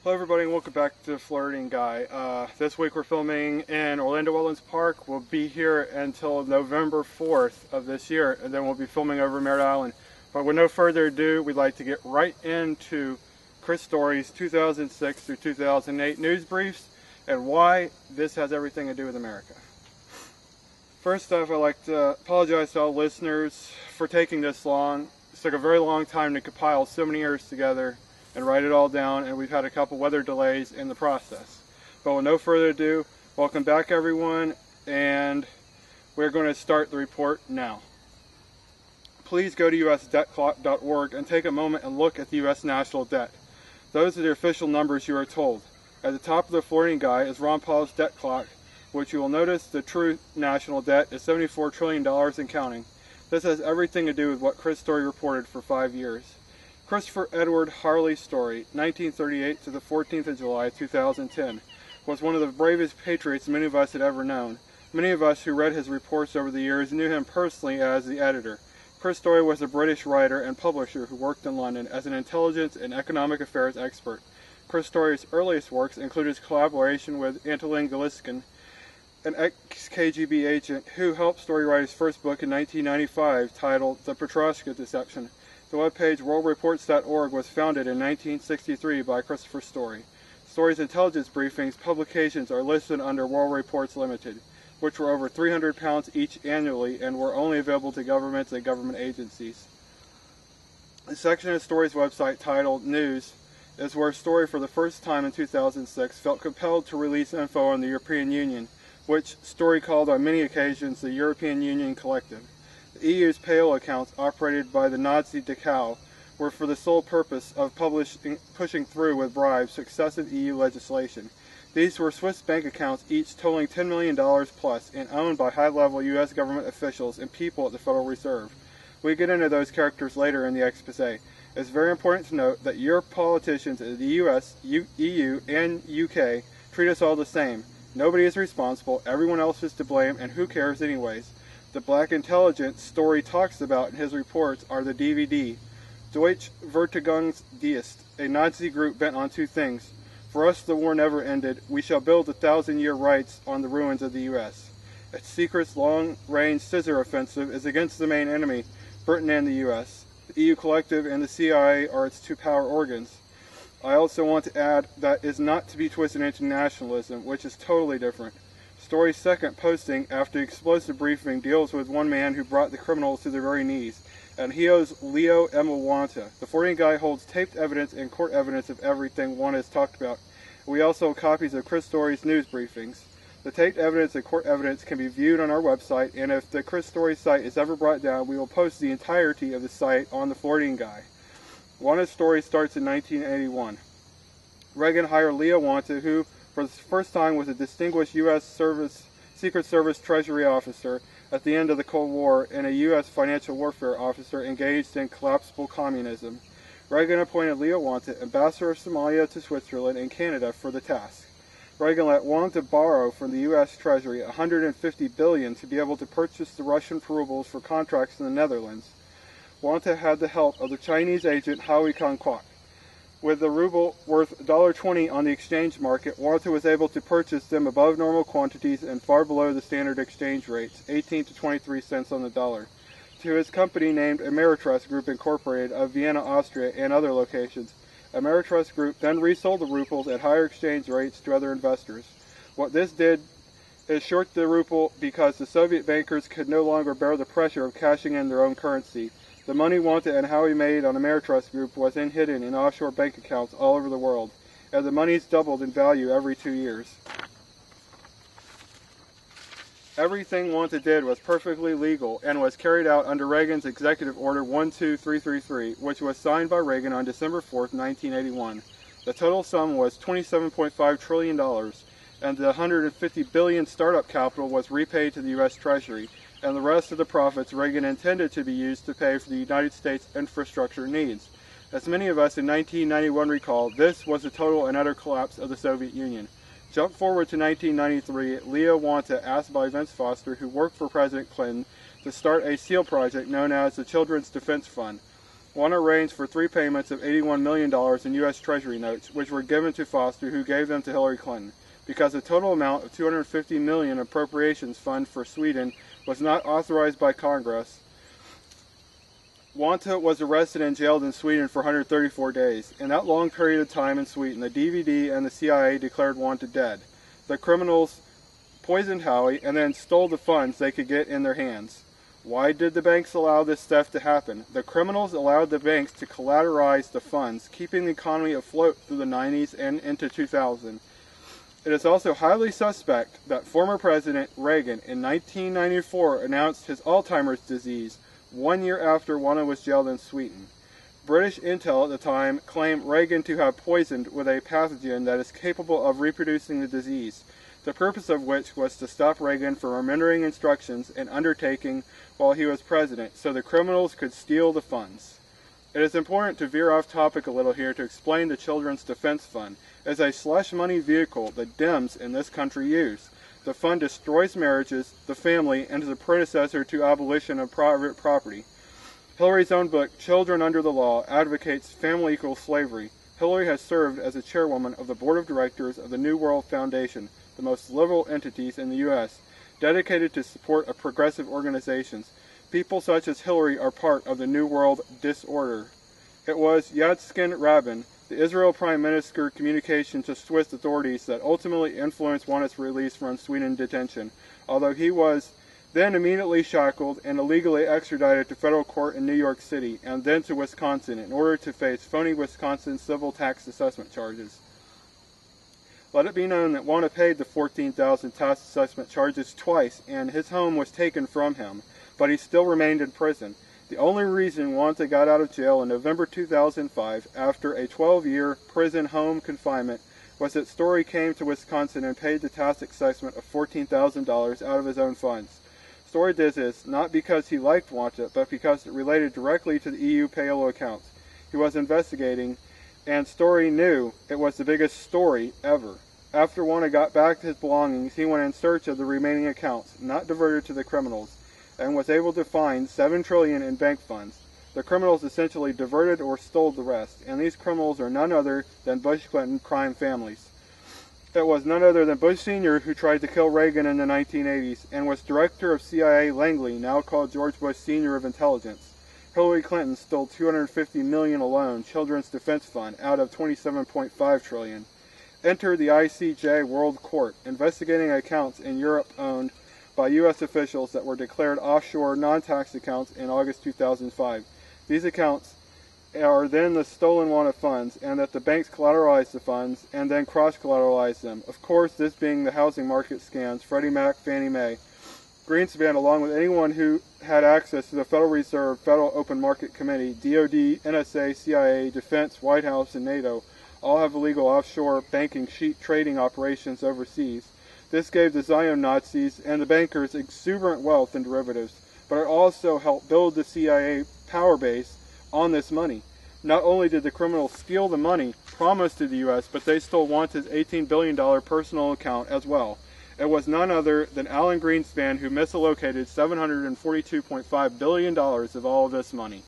Hello everybody and welcome back to Thefloridianguy. This week we're filming in Orlando Wetlands Park. We'll be here until November 4th of this year, and then we'll be filming over Merritt Island. But with no further ado, we'd like to get right into Chris Story's 2006 through 2008 news briefs and why this has everything to do with America. First off, I'd like to apologize to all listeners for taking this long. It took a very long time to compile so many years together and write it all down, and we've had a couple weather delays in the process. But with no further ado, welcome back everyone, and we're going to start the report now. Please go to usdebtclock.org and take a moment and look at the U.S. national debt. Those are the official numbers you are told. At the top of the Thefloridianguy is Ron Paul's debt clock, which you will notice the true national debt is $74 trillion and counting. This has everything to do with what Chris Story reported for 5 years. Christopher Edward Harley Story, 1938 to the 14th of July, 2010, was one of the bravest patriots many of us had ever known. Many of us who read his reports over the years knew him personally as the editor. Chris Story was a British writer and publisher who worked in London as an intelligence and economic affairs expert. Chris Story's earliest works include his collaboration with Antolin Galiskin, an ex-KGB agent who helped Story write his first book in 1995 titled The Petrovska Deception. The webpage worldreports.org was founded in 1963 by Christopher Story. Story's intelligence briefings publications are listed under World Reports Limited, which were over 300 pounds each annually and were only available to governments and government agencies. The section of Story's website titled News is where Story for the first time in 2006 felt compelled to release info on the European Union, which Story called on many occasions the European Union Collective. The EU's payroll accounts operated by the Nazi Dachau were for the sole purpose of pushing through with bribes successive EU legislation. These were Swiss bank accounts each totaling $10 million plus and owned by high-level U.S. government officials and people at the Federal Reserve. We get into those characters later in the expose. It's very important to note that your politicians in the U.S., EU, and UK treat us all the same. Nobody is responsible, everyone else is to blame, and who cares anyways? The black intelligence Story talks about in his reports are the DVD, Deutsche Verteidigungsdienst, a Nazi group bent on two things. For us the war never ended, we shall build 1,000-year rights on the ruins of the U.S. Its secret long-range scissor offensive is against the main enemy, Britain and the U.S. The EU Collective and the CIA are its two power organs. I also want to add that is not to be twisted into nationalism, which is totally different. Story's second posting after the explosive briefing deals with one man who brought the criminals to their very knees, and he owes Leo Emil Wanta. The Thefloridianguy holds taped evidence and court evidence of everything Wanta has talked about. We also have copies of Chris Story's news briefings. The taped evidence and court evidence can be viewed on our website, and if the Chris Story site is ever brought down, we will post the entirety of the site on the Thefloridianguy. Wanta's story starts in 1981. Reagan hired Leo Wanta, who for the first time was a distinguished U.S. Secret Service Treasury officer at the end of the Cold War and a U.S. financial warfare officer engaged in collapsible communism. Reagan appointed Leo Wanta ambassador of Somalia to Switzerland and Canada for the task. Reagan let Wanta borrow from the U.S. Treasury $150 billion to be able to purchase the Russian rubles for contracts in the Netherlands. Wanta had the help of the Chinese agent Howie Kong-kwok. With the ruble worth $1.20 on the exchange market, Wanta was able to purchase them above normal quantities and far below the standard exchange rates, 18 to 23 cents on the dollar, to his company named Ameritrust Group Incorporated of Vienna, Austria, and other locations. Ameritrust Group then resold the rubles at higher exchange rates to other investors. What this did is short the ruble because the Soviet bankers could no longer bear the pressure of cashing in their own currency. The money Wanta and Howie made on Ameritrust Group was then hidden in offshore bank accounts all over the world, and the money's doubled in value every 2 years. Everything Wanta did was perfectly legal and was carried out under Reagan's Executive Order 12333, which was signed by Reagan on December 4, 1981. The total sum was $27.5 trillion, and the $150 billion startup capital was repaid to the U.S. Treasury, and the rest of the profits Reagan intended to be used to pay for the United States infrastructure needs. As many of us in 1991 recall, this was the total and utter collapse of the Soviet Union. Jump forward to 1993, Leo Wanta asked by Vince Foster, who worked for President Clinton, to start a SEAL project known as the Children's Defense Fund. One arranged for 3 payments of $81 million in U.S. Treasury notes, which were given to Foster, who gave them to Hillary Clinton. Because the total amount of $250 million appropriations fund for Sweden was not authorized by Congress, Wanta was arrested and jailed in Sweden for 134 days. In that long period of time in Sweden, the DVD and the CIA declared Wanta dead. The criminals poisoned Howie and then stole the funds they could get in their hands. Why did the banks allow this theft to happen? The criminals allowed the banks to collateralize the funds, keeping the economy afloat through the 90s and into 2000. It is also highly suspect that former President Reagan in 1994 announced his Alzheimer's disease 1 year after Wanta was jailed in Sweden. British intel at the time claimed Reagan to have poisoned with a pathogen that is capable of reproducing the disease, the purpose of which was to stop Reagan from remembering instructions and undertaking while he was president, so the criminals could steal the funds. It is important to veer off topic a little here to explain the Children's Defense Fund as a slush money vehicle the Dems in this country use. The fund destroys marriages, the family, and is a predecessor to abolition of private property. Hillary's own book, Children Under the Law, advocates family equals slavery. Hillary has served as a chairwoman of the board of directors of the New World Foundation, the most liberal entities in the U.S., dedicated to support of progressive organizations. People such as Hillary are part of the New World disorder. It was Yitzhak Rabin, the Israel Prime Minister, communication to Swiss authorities that ultimately influenced Wanta's release from Sweden detention, although he was then immediately shackled and illegally extradited to federal court in New York City and then to Wisconsin in order to face phony Wisconsin civil tax assessment charges. Let it be known that Wanta paid the $14,000 tax assessment charges twice and his home was taken from him, but he still remained in prison. The only reason Wanta got out of jail in November 2005 after a 12-year prison home confinement was that Story came to Wisconsin and paid the tax assessment of $14,000 out of his own funds. Story did this not because he liked Wanta, but because it related directly to the EU payroll accounts he was investigating, and Story knew it was the biggest story ever. After Wanta got back his belongings, he went in search of the remaining accounts, not diverted to the criminals, and was able to find $7 trillion in bank funds. The criminals essentially diverted or stole the rest, and these criminals are none other than Bush-Clinton crime families. It was none other than Bush Sr. who tried to kill Reagan in the 1980s and was director of CIA Langley, now called George Bush Sr. of Intelligence. Hillary Clinton stole $250 million alone, Children's Defense Fund, out of $27.5 trillion. Enter the ICJ World Court, investigating accounts in Europe owned by U.S. officials that were declared offshore non-tax accounts in August 2005. These accounts are then the stolen Wanta funds, and that the banks collateralized the funds and then cross-collateralized them. Of course, this being the housing market scams, Freddie Mac, Fannie Mae, Greenspan, along with anyone who had access to the Federal Reserve, Federal Open Market Committee, DOD, NSA, CIA, Defense, White House, and NATO, all have illegal offshore banking sheet trading operations overseas. This gave the Zion Nazis and the bankers exuberant wealth in derivatives, but it also helped build the CIA power base on this money. Not only did the criminals steal the money promised to the U.S., but they stole Wanta's $18 billion personal account as well. It was none other than Alan Greenspan who misallocated $742.5 billion of all of this money.